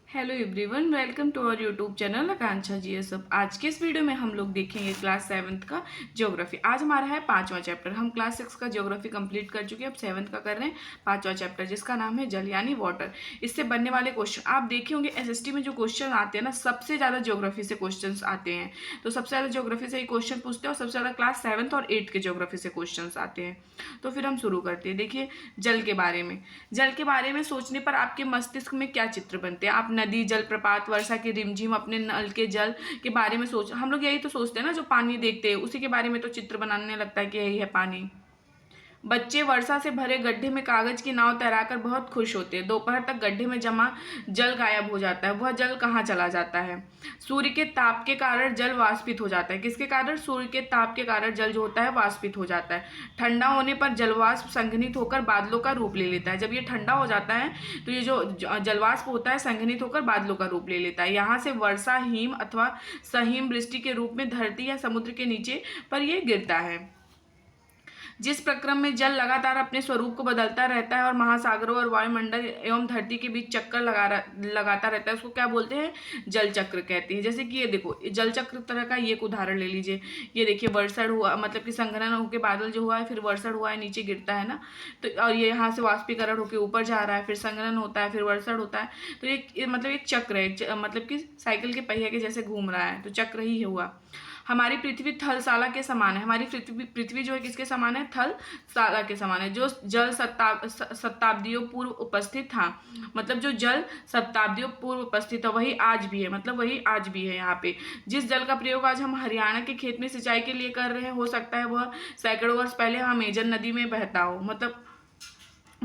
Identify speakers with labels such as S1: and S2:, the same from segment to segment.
S1: Hello everyone, welcome to our YouTube channel Akanksha GSF. आज के इस वीडियो में हम लोग देखेंगे क्लास 7th का ज्योग्राफी। आज हमारा है 5वां चैप्टर। हम क्लास 6 का ज्योग्राफी कंप्लीट कर चुके हैं, अब 7th का कर रहे हैं 5वां चैप्टर, जिसका नाम है जल यानी वाटर। इससे बनने वाले क्वेश्चन आप देखे होंगे, एसएसटी में जो क्वेश्चन आते हैं ना, सबसे ज़्यादा ज्योग्राफी से क्वेश्चन आते हैं। तो सबसे ज़्यादा ज्योग्राफी से ही क्वेश्चन पूछते हैं और सबसे ज़्यादा क्लास 7th और 8th के ज्योग्राफी से क्वेश्चन आते हैं। तो फिर हम शुरू करते हैं। देखिए, जल के बारे में सोचने पर आपके मस्तिष्क में क्या चित्र बनते हैं? आप नदी, जलप्रपात, वर्षा की रिमझिम, अपने नल के जल के बारे में सोच, हम लोग यही तो सोचते हैं ना, जो पानी देखते हैं उसी के बारे में तो चित्र बनाने लगता है कि यही है पानी। बच्चे वर्षा से भरे गड्ढे में कागज की नाव तैराकर बहुत खुश होते हैं। दोपहर तक गड्ढे में जमा जल गायब हो जाता है। वह जल कहाँ चला जाता है? सूर्य के ताप के कारण जल वाष्पित हो जाता है। किसके कारण? सूर्य के ताप के कारण जल जो होता है वाष्पित हो जाता है। ठंडा होने पर जलवाष्प संघनित होकर बादलों का रूप ले लेता है। जब ये ठंडा हो जाता है तो ये जो जलवाष्प होता है संघनित होकर बादलों का रूप ले लेता है। यहाँ से वर्षा हिम अथवा सहिम वृष्टि के रूप में धरती या समुद्र के नीचे पर यह गिरता है। जिस प्रक्रम में जल लगातार अपने स्वरूप को बदलता रहता है और महासागरों और वायुमंडल एवं धरती के बीच चक्कर लगाता रहता है, उसको क्या बोलते हैं? जल चक्र कहते हैं। जैसे कि ये देखो, जल चक्र तरह का ये एक उदाहरण ले लीजिए। ये देखिए, वर्षण हुआ, मतलब कि संघनन होकर बादल जो हुआ है, फिर वर्षण हुआ है, नीचे गिरता है ना, तो और ये यहाँ से वाष्पीकरण होकर ऊपर जा रहा है, फिर संघनन होता है, फिर वर्षण होता है। तो ये मतलब एक चक्र है, मतलब कि साइकिल के पहिए के जैसे घूम रहा है, तो चक्र ही हुआ। हमारी पृथ्वी थलशाला के समान है। हमारी पृथ्वी जो है किसके समान है? थलशाला के समान है। जो जल शताब्दियों पूर्व उपस्थित था, मतलब जो जल शताब्दियों पूर्व उपस्थित है वही आज भी है, मतलब वही आज भी है। यहाँ पे जिस जल का प्रयोग आज हम हरियाणा के खेत में सिंचाई के लिए कर रहे हैं, हो सकता है वह सैकड़ों वर्ष पहले अमेजन नदी में बहता हो। मतलब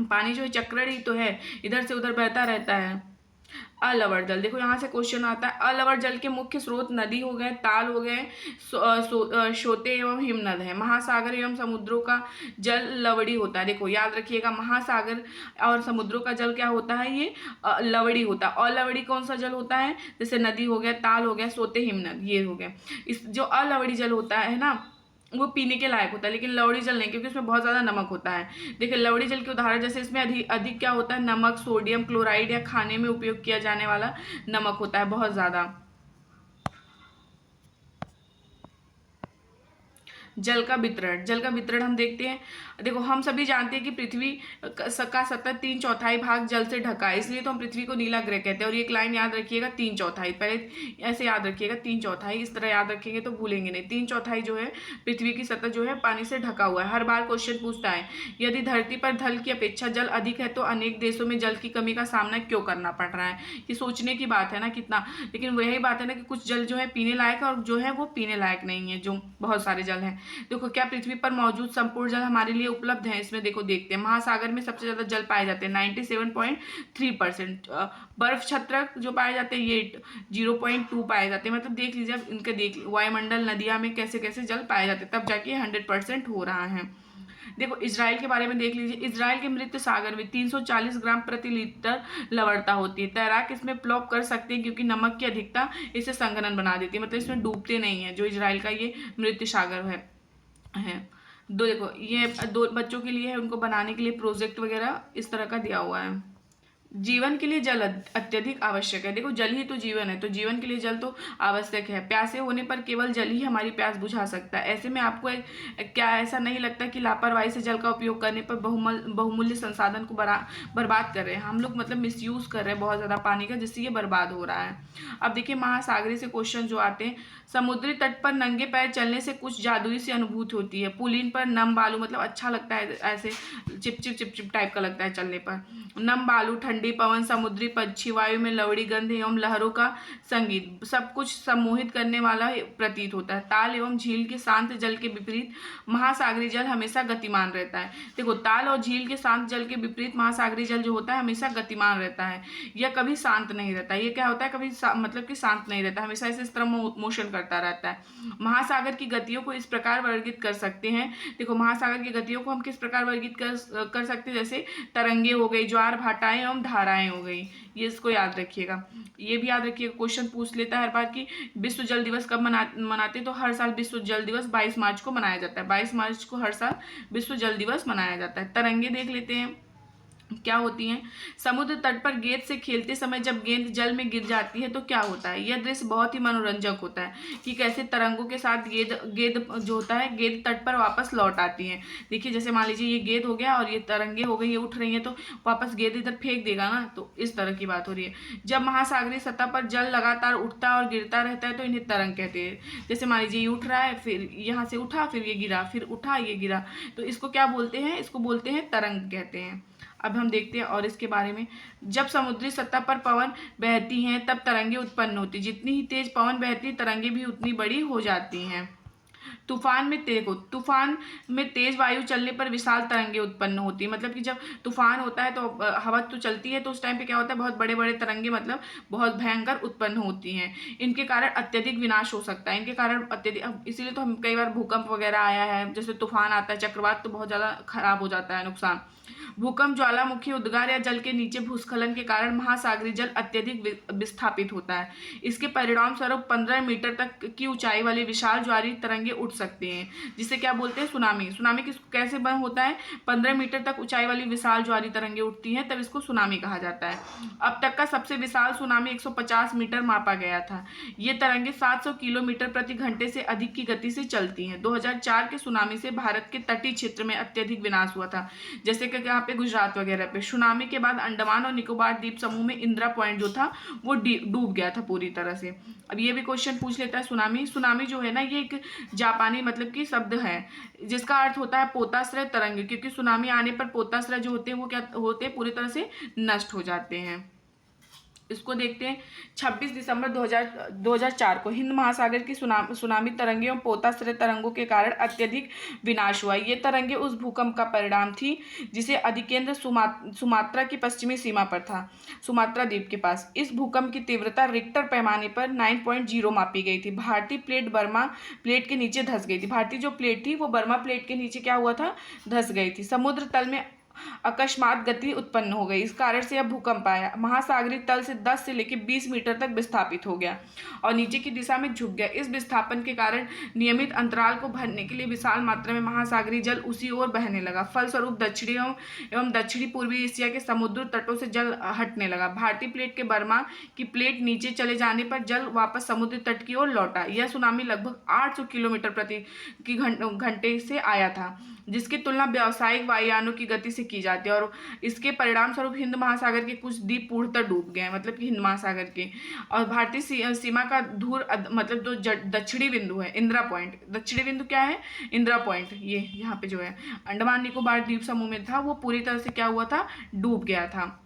S1: पानी जो है चक्र ही तो है, इधर से उधर बहता रहता है। अलवर जल, देखो यहाँ से क्वेश्चन आता है। अलवर जल के मुख्य स्रोत नदी हो गए, ताल हो गए, सोते एवं हिमनद है। महासागर एवं समुद्रों का जल लवड़ी होता है। देखो याद रखिएगा, महासागर और समुद्रों का जल क्या होता है? ये लवड़ी होता है। अलवड़ी कौन सा जल होता है? जैसे नदी हो गया, ताल हो गया, सोते, हिमनद, ये हो गया। इस जो अलवड़ी जल होता है ना, वो पीने के लायक होता है, लेकिन लवड़ी जल नहीं, क्योंकि उसमें बहुत ज़्यादा नमक होता है। देखिए, लवड़ी जल के उदाहरण जैसे इसमें अधिक अधिक क्या होता है? नमक, सोडियम क्लोराइड या खाने में उपयोग किया जाने वाला नमक होता है बहुत ज़्यादा। जल का वितरण हम देखते हैं। देखो, हम सभी जानते हैं कि पृथ्वी का सतह 3/4 भाग जल से ढका है, इसलिए तो हम पृथ्वी को नीला ग्रह कहते हैं। और ये एक लाइन याद रखिएगा, 3/4, पहले ऐसे याद रखिएगा, 3/4 इस तरह याद रखेंगे तो भूलेंगे नहीं। 3/4 जो है पृथ्वी की सतह जो है पानी से ढका हुआ है। हर बार क्वेश्चन पूछता है, यदि धरती पर जल की अपेक्षा जल अधिक है तो अनेक देशों में जल की कमी का सामना क्यों करना पड़ रहा है? ये सोचने की बात है ना कितना, लेकिन वही बात है ना कि कुछ जल जो है पीने लायक है और जो है वो पीने लायक नहीं है, जो बहुत सारे जल हैं। देखो, क्या पृथ्वी पर मौजूद संपूर्ण जल हमारे लिए उपलब्ध है? इसमें देखो देखते हैं। महासागर में सबसे ज्यादा जल पाए जाते हैं, 97.3%। बर्फ छत्रक जो पाए जाते हैं ये 0.2 पाए जाते हैं। मतलब देख लीजिए, अब इनके वायुमंडल, नदियां में कैसे कैसे जल पाए जाते हैं, तब जाके 100% हो रहा है। देखो, इजराइल के बारे में देख लीजिए। इजराइल के मृत सागर में 340 ग्राम प्रति लीटर लवणता होती है। तैराक इसमें प्लॉप कर सकते हैं क्योंकि नमक की अधिकता इसे संघनन बना देती है, मतलब इसमें डूबते नहीं है। जो इजराइल का ये मृत सागर है। देखो, ये दो बच्चों के लिए है, उनको बनाने के लिए प्रोजेक्ट वगैरह इस तरह का दिया हुआ है। जीवन के लिए जल अत्यधिक आवश्यक है। देखो, जल ही तो जीवन है, तो जीवन के लिए जल तो आवश्यक है। प्यासे होने पर केवल जल ही हमारी प्यास बुझा सकता है। ऐसे में आपको क्या ऐसा नहीं लगता कि लापरवाही से जल का उपयोग करने पर बहुमूल्य संसाधन को बर्बाद कर रहे हैं हम लोग? मतलब मिसयूज कर रहे हैं बहुत ज़्यादा पानी का, जिससे ये बर्बाद हो रहा है। अब देखिए, महासागरीय से क्वेश्चन जो आते हैं। समुद्री तट पर नंगे पैर चलने से कुछ जादुई सी अनुभूति होती है। पुलिन पर नम बालू, मतलब अच्छा लगता है, ऐसे चिपचिप चिपचिप टाइप का लगता है चलने पर। नम बालू, ठंडी पवन, समुद्री पक्षी, वायु में लवड़ी गंध एवं लहरों का संगीत, सब कुछ सम्मोहित करने वाला प्रतीत होता है। ताल एवं झील के शांत जल के विपरीत महासागरीय जल हमेशा गतिमान रहता है। देखो, ताल और झील के शांत जल के विपरीत महासागरीय जल जो होता है हमेशा गतिमान रहता है, यह कभी शांत नहीं रहता। ये क्या होता है? कभी मतलब कि शांत नहीं रहता, हमेशा इस तरह मोशन करता रहता है। महासागर की गतियों को इस प्रकार वर्गीकृत कर सकते हैं। देखो, महासागर की गतियों को हम किस प्रकार वर्गीकृत कर सकते हैं? जैसे तरंगे हो गई, ज्वार भाटाएं एवं धाराएं हो गई। ये इसको याद रखिएगा, ये भी याद रखिएगा, क्वेश्चन पूछ लेता है हर बार कि विश्व जल दिवस कब मनाते? तो हर साल विश्व जल दिवस 22 मार्च को मनाया जाता है। 22 मार्च को हर साल विश्व जल दिवस मनाया जाता है। तरंगे देख लेते हैं। क्या होती हैं। समुद्र तट पर गेंद से खेलते समय जब गेंद जल में गिर जाती है तो क्या होता है। यह दृश्य बहुत ही मनोरंजक होता है कि कैसे तरंगों के साथ गेंद गेंद जो होता है गेंद तट पर वापस लौट आती है। देखिए जैसे मान लीजिए ये गेंद हो गया और ये तरंगे हो गई, ये उठ रही हैं तो वापस गेंद इधर फेंक देगा ना, तो इस तरह की बात हो रही है। जब महासागरीय सतह पर जल लगातार उठता और गिरता रहता है तो इन्हें तरंग कहते हैं। जैसे मान लीजिए ये उठ रहा है, फिर यहाँ से उठा, फिर ये गिरा, फिर उठा, ये गिरा, तो इसको क्या बोलते हैं, इसको बोलते हैं तरंग कहते हैं। अब हम देखते हैं और इसके बारे में। जब समुद्री सतह पर पवन बहती हैं तब तरंगे उत्पन्न होती, जितनी ही तेज पवन बहती है तरंगे भी उतनी बड़ी हो जाती हैं। तूफान में तेज वायु चलने पर विशाल तरंगे उत्पन्न होती है। मतलब कि जब तूफान होता है तो हवा तो चलती है, तो उस टाइम पे क्या होता है, बहुत बड़े बड़े तरंगे मतलब बहुत भयंकर उत्पन्न होती हैं। इनके कारण अत्यधिक विनाश हो सकता है, इनके कारण अत्यधिक, इसीलिए तो हम कई बार भूकंप वगैरह आया है, जैसे तूफान आता है, चक्रवात, तो बहुत ज़्यादा खराब हो जाता है, नुकसान। भूकंप, ज्वालामुखी उद्गार या जल के नीचे भूस्खलन के कारण महासागरीय जल अत्यधिक विस्थापित होता है। इसके परिणाम स्वरूप 15 मीटर तक की ऊंचाई वाली विशाल ज्वारीय तरंगे उठ सकते हैं, जिसे क्या बोलते हैं, सुनामी। सुनामी कैसे बन होता है, 15 मीटर तक ऊंचाई वाली विशाल ज्वारीय तरंगे उठती हैं, तब इसको सुनामी कहा जाता है। अब तक का सबसे विशाल सुनामी 150 मीटर मापा गया था। ये तरंगे 700 किलोमीटर प्रति घंटे से अधिक की गति से चलती हैं। 2004 के सुनामी से भारत के तटीय क्षेत्र में अत्यधिक विनाश हुआ था, जैसे कि यहाँ पे गुजरात वगैरह पे। सुनामी के बाद अंडमान और निकोबार द्वीप समूह में इंदिरा पॉइंट जो था वो डूब गया था पूरी तरह से। अब ये भी क्वेश्चन पूछ लेता है सुनामी। सुनामी जो है ना, ये एक जापानी मतलब कि शब्द है जिसका अर्थ होता है पोताश्रय तरंग, क्योंकि सुनामी आने पर पोताश्रय जो होते हैं वो क्या होते हैं, पूरी तरह से नष्ट हो जाते हैं। इसको देखते हैं। 26 दिसंबर 2004 को हिंद महासागर की सुनामी तरंगे और पोताश्रय तरंगों के कारण अत्यधिक विनाश हुआ। ये तरंगे उस भूकंप का परिणाम थी जिसे अधिकेंद्र सुमात्रा की पश्चिमी सीमा पर था, सुमात्रा द्वीप के पास। इस भूकंप की तीव्रता रिक्टर पैमाने पर 9.0 मापी गई थी। भारतीय प्लेट बर्मा प्लेट के नीचे धंस गई थी। भारतीय जो प्लेट थी वो बर्मा प्लेट के नीचे क्या हुआ था, धंस गई थी। समुद्र तल में अकस्मात गति उत्पन्न हो गई, इस कारण से यह भूकंप आया। महासागरीय तल से 10 से लेकर 20 मीटर तक विस्थापित हो गया और नीचे की दिशा में झुक गया। इस विस्थापन के कारण नियमित अंतराल को भरने के लिए विशाल मात्रा में महासागरीय जल उसी ओर बहने लगा। फलस्वरूप दक्षिणी एवं दक्षिणी पूर्वी एशिया के समुद्र तटों से जल हटने लगा। भारतीय प्लेट के बर्मा की प्लेट नीचे चले जाने पर जल वापस समुद्र तट की ओर लौटा। यह सुनामी लगभग 800 किलोमीटर प्रति घंटे से आया था, जिसकी तुलना व्यावसायिक वायुयानों की गति से की जाती है। और इसके परिणाम स्वरूप हिंद महासागर के कुछ द्वीप पूर्णतः डूब गए, मतलब कि हिंद महासागर के। और भारतीय सीमा का दूर मतलब जो दक्षिणी बिंदु है, इंदिरा पॉइंट, दक्षिणी बिंदु क्या है, इंदिरा पॉइंट, ये यहाँ पे जो है अंडमान निकोबार द्वीप समूह में था, वो पूरी तरह से क्या हुआ था, डूब गया था।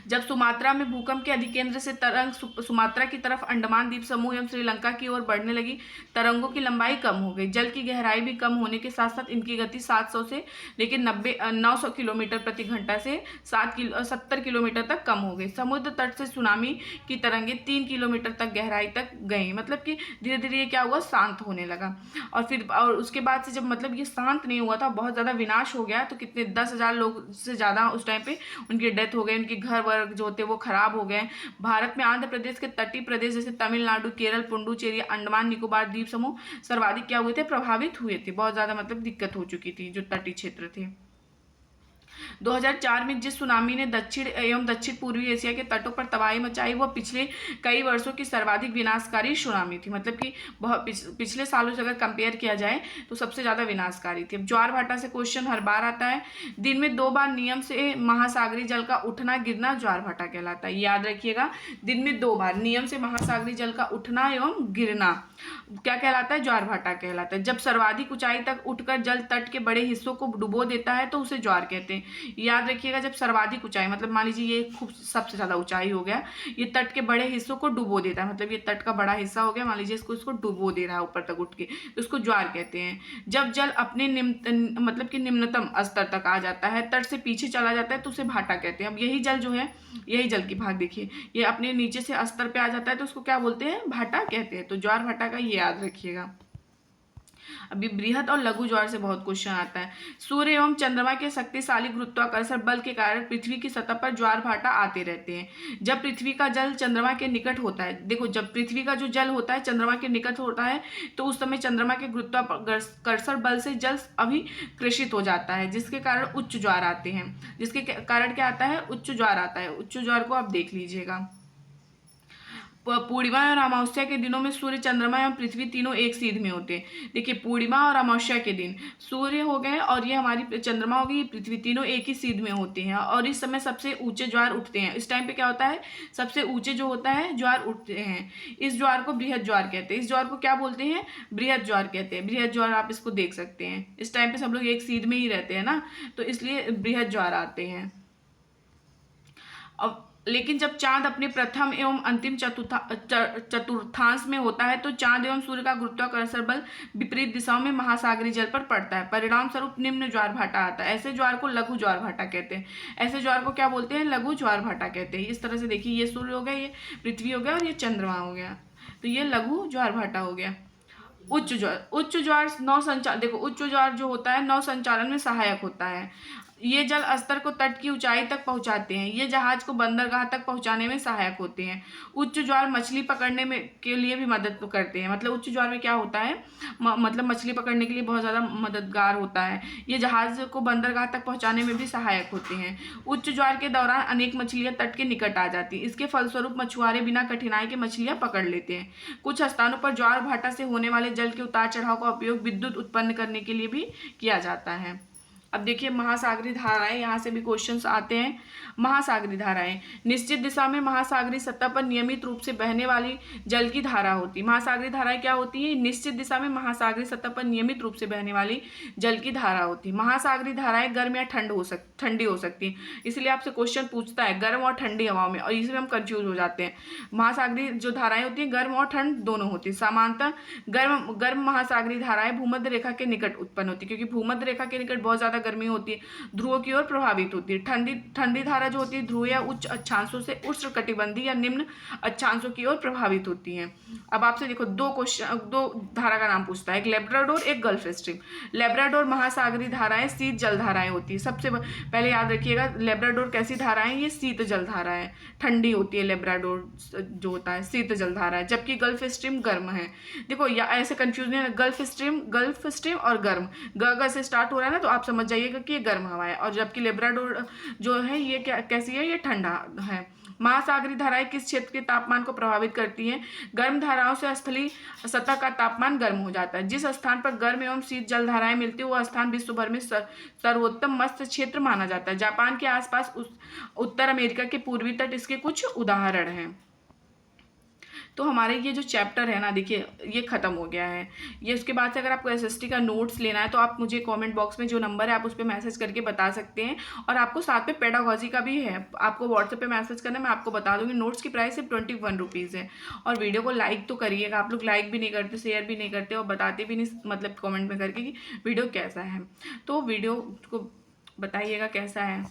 S1: जब सुमात्रा में भूकंप के अधिकेंद्र से तरंग सुमात्रा की तरफ अंडमान द्वीप समूह एवं श्रीलंका की ओर बढ़ने लगी, तरंगों की लंबाई कम हो गई। जल की गहराई भी कम होने के साथ साथ इनकी गति 700 से लेकिन 900 किलोमीटर प्रति घंटा से 70 किलोमीटर तक कम हो गई। समुद्र तट से सुनामी की तरंगे 3 किलोमीटर तक गहराई तक गई, मतलब कि धीरे धीरे ये क्या हुआ, शांत होने लगा। और उसके बाद से जब मतलब ये शांत नहीं हुआ था, बहुत ज़्यादा विनाश हो गया, तो कितने 10,000 लोग से ज़्यादा उस टाइम पे उनकी डेथ हो गई, उनकी घर वर्ग जो होते वो खराब हो गए। भारत में आंध्र प्रदेश के तटीय प्रदेश जैसे तमिलनाडु, केरल, पुडुचेरी, अंडमान निकोबार द्वीप समूह सर्वाधिक क्या हुए थे, प्रभावित हुए थे। बहुत ज्यादा मतलब दिक्कत हो चुकी थी जो तटीय क्षेत्र थे। 2004 में जिस सुनामी ने दक्षिण एवं दक्षिण पूर्वी एशिया के तटों पर तबाही मचाई, वह पिछले कई वर्षों की सर्वाधिक विनाशकारी सुनामी थी। मतलब कि बहुत पिछले सालों से अगर कंपेयर किया जाए तो सबसे ज़्यादा विनाशकारी थी। अब ज्वार भाटा से क्वेश्चन हर बार आता है। दिन में 2 बार नियम से महासागरीय जल का उठना गिरना ज्वार भाटा कहलाता है। याद रखिएगा, दिन में 2 बार नियम से महासागरीय जल का उठना एवं गिरना क्या कहलाता है, ज्वार भाटा कहलाता है। जब सर्वाधिक ऊंचाई तक उठकर जल तट के बड़े हिस्सों को डुबो देता है तो उसे ज्वार कहते हैं। याद रखिएगा, जब सर्वाधिक ऊंचाई मतलब मान लीजिए ये खूब सबसे ज्यादा ऊंचाई हो गया, ये तट के बड़े हिस्सों को डुबो देता है, मतलब ये तट का बड़ा हिस्सा हो गया, मान लीजिए इसको डुबो दे रहा है ऊपर तक उठ के, तो उसको ज्वार कहते हैं। जब जल अपने मतलब कि निम्नतम स्तर तक आ जाता है, तट से पीछे चला जाता है, तो उसे भाटा कहते हैं। अब यही जल जो है, यही जल की भाग देखिए, ये अपने नीचे से स्तर पे आ जाता है तो उसको क्या बोलते हैं, भाटा कहते हैं। तो ज्वार भाटा का ये याद रखिएगा। अभी बृहद और लघु ज्वार से बहुत क्वेश्चन आता है। सूर्य एवं चंद्रमा के शक्तिशाली गुरुत्वाकर्षण बल के कारण पृथ्वी की सतह पर ज्वार भाटा आते रहते हैं। जब पृथ्वी का जल चंद्रमा के निकट होता है, देखो जब पृथ्वी का जो जल होता है चंद्रमा के निकट होता है तो उस समय चंद्रमा के गुरुत्वाकर्षण बल से जल अभिकृषित हो जाता है, जिसके कारण उच्च ज्वार आते हैं। जिसके कारण क्या आता है? उच्च ज्वार आता है। उच्च ज्वार को आप देख लीजिएगा। पूर्णिमा और अमावस्या के दिनों में सूर्य, चंद्रमा एवं पृथ्वी तीनों एक सीध में होते हैं। देखिए पूर्णिमा और अमावस्या के दिन सूर्य हो गए और ये हमारी चंद्रमा हो गई, पृथ्वी, तीनों एक ही सीध में होते हैं और इस समय सबसे ऊंचे ज्वार उठते हैं। इस टाइम पे क्या होता है? सबसे ऊंचे जो होता है ज्वार उठते हैं। इस ज्वार को बृहद ज्वार कहते हैं। इस ज्वार को क्या बोलते हैं? बृहद ज्वार कहते हैं। बृहद ज्वार आप इसको देख सकते हैं। इस टाइम पे सब लोग एक सीध में ही रहते हैं ना, तो इसलिए बृहद ज्वार आते हैं। अब लेकिन जब चांद अपने प्रथम एवं अंतिम चतुर्थांश में होता है तो चांद एवं सूर्य का गुरुत्वाकर्षण बल विपरीत दिशाओं में महासागरीय जल पर पड़ता है। परिणाम स्वरूप निम्न ज्वार भाटा आता है। ऐसे ज्वार को लघु ज्वार भाटा कहते हैं। ऐसे ज्वार को क्या बोलते हैं? लघु ज्वार भाटा कहते हैं। इस तरह से देखिए, ये सूर्य हो गया, ये पृथ्वी हो गया और ये चंद्रमा हो गया, तो ये लघु ज्वार भाटा हो गया। उच्च ज्वार नौ संचालन, देखो उच्च ज्वार जो होता है नौ संचालन में सहायक होता है। ये जल स्तर को तट की ऊंचाई तक पहुंचाते हैं। ये जहाज को बंदरगाह तक पहुंचाने में सहायक होते हैं। उच्च ज्वार मछली पकड़ने में के लिए भी मदद करते हैं। मतलब उच्च ज्वार में क्या होता है? मतलब मछली पकड़ने के लिए बहुत ज़्यादा मददगार होता है। ये जहाज को बंदरगाह तक पहुंचाने में भी सहायक होते हैं। उच्च ज्वार के दौरान अनेक मछलियाँ तट के निकट आ जाती हैं। इसके फलस्वरूप मछुआरे बिना कठिनाई के मछलियाँ पकड़ लेते हैं। कुछ स्थानों पर ज्वार भाटा से होने वाले जल के उतार चढ़ाव का उपयोग विद्युत उत्पन्न करने के लिए भी किया जाता है। अब देखिए महासागरीय धाराएं, यहाँ से भी क्वेश्चंस आते हैं। महासागरीय धाराएं निश्चित दिशा में महासागरीय सतह पर नियमित रूप से बहने वाली जल की धारा होती है। महासागरीय धाराएं क्या होती है? निश्चित दिशा में महासागरीय सतह पर नियमित रूप से बहने वाली जल की धारा होती है। महासागरीय धाराएं गर्म या ठंडी हो सकती है। इसलिए आपसे क्वेश्चन पूछता है गर्म और ठंडी हवाओं में, और इसमें हम कंफ्यूज हो जाते हैं। महासागरीय जो धाराएं होती हैं गर्म और ठंड दोनों होती है। सामान्यतः गर्म महासागरीय धाराएं भूमध्य रेखा के निकट उत्पन्न होती है, क्योंकि भूमध्य रेखा के निकट बहुत ज्यादा गर्मी होती है, ध्रुवों की ओर प्रभावित होती है। ठंडी धारा जो होती है ध्रुव या उच्च अक्षांशों से उष्णकटिबंधीय या निम्न अक्षांशों की ओर प्रभावित होती है। अब आपसे देखो दो धारा का नाम पूछता है, एक लेब्राडोर, एक गल्फ स्ट्रीम। लेब्राडोर महासागरीय धाराएं शीत जल धाराएं होती है। सबसे पहले याद रखिएगा, लेब्राडोर कैसी धाराएं? ये शीत जल धाराएं, ठंडी होती है। लेब्राडोर जो होता है शीत जल धारा है, जबकि गल्फ स्ट्रीम गर्म है। देखो या ऐसे कंफ्यूजन है, गल्फ स्ट्रीम और गर्म, ग से स्टार्ट हो रहा है ना, तो आप समझ जाइएगा कि ये गर्म हवा है। और जबकि लेब्राडोर जो है ये कैसी है? ये ठंडा है। महासागरीय धाराएं किस क्षेत्र के तापमान को प्रभावित करती हैं? गर्म धाराओं से स्थलीय सतह का तापमान गर्म हो जाता है। जिस स्थान पर गर्म एवं शीत जल धाराएं मिलती है वह स्थान विश्व भर में सर्वोत्तम मत्स्य क्षेत्र माना जाता है। जापान के आसपास उत्तर अमेरिका के पूर्वी तट इसके कुछ उदाहरण हैं। तो हमारे ये जो चैप्टर है ना, देखिए ये खत्म हो गया है। ये उसके बाद से अगर आपको एसएसटी का नोट्स लेना है तो आप मुझे कमेंट बॉक्स में जो नंबर है आप उस पर मैसेज करके बता सकते हैं। और आपको साथ में पेडागोजी का भी है, आपको व्हाट्सएप पे मैसेज करना, मैं आपको बता दूंगी। नोट्स की प्राइस सिर्फ 21 रुपीज़ है। और वीडियो को लाइक तो करिएगा, आप लोग लाइक भी नहीं करते, शेयर भी नहीं करते और बताते भी नहीं, मतलब कमेंट में करके कि वीडियो कैसा है। तो वीडियो को बताइएगा कैसा है।